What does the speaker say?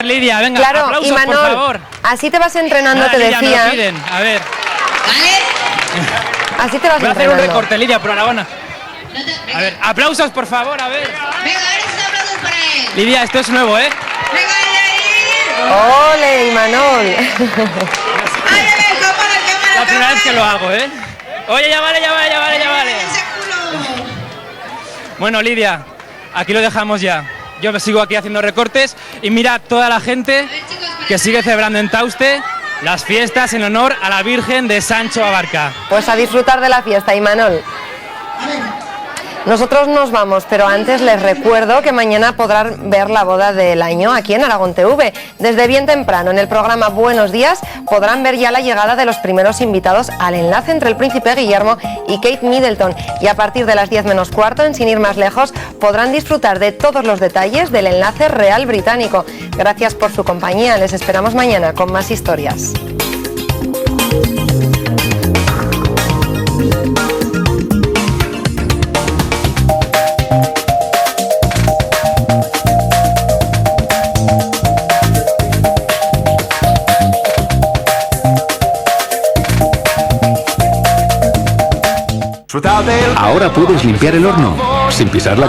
Lidia, venga, Claro, aplausos, y Manol, por favor. así te vas entrenando, Nada, te Lidia, me lo decía. piden. A ver, Así te vas voy a hacer un entrenando. recorte, Lidia, por Aragona. A ver, aplausos, por favor, a ver. Venga, a ver esos aplausos para él. Lidia, esto es nuevo, ¿eh? Venga, ¡Ole, Imanol! ay, cámara, La primera vez que lo hago, ¿eh? Oye, ya vale. ese culo. Bueno, Lidia, aquí lo dejamos ya. Yo me sigo aquí haciendo recortes y mira toda la gente que sigue celebrando en Tauste las fiestas en honor a la Virgen de Sancho Abarca. Pues a disfrutar de la fiesta, Imanol. Nosotros nos vamos, pero antes les recuerdo que mañana podrán ver la boda del año aquí en Aragón TV. Desde bien temprano, en el programa Buenos Días, podrán ver ya la llegada de los primeros invitados al enlace entre el príncipe Guillermo y Kate Middleton. Y a partir de las 10 menos cuarto, en Sin ir más lejos, podrán disfrutar de todos los detalles del enlace real británico. Gracias por su compañía, les esperamos mañana con más historias. Ahora puedes limpiar el horno sin pisar la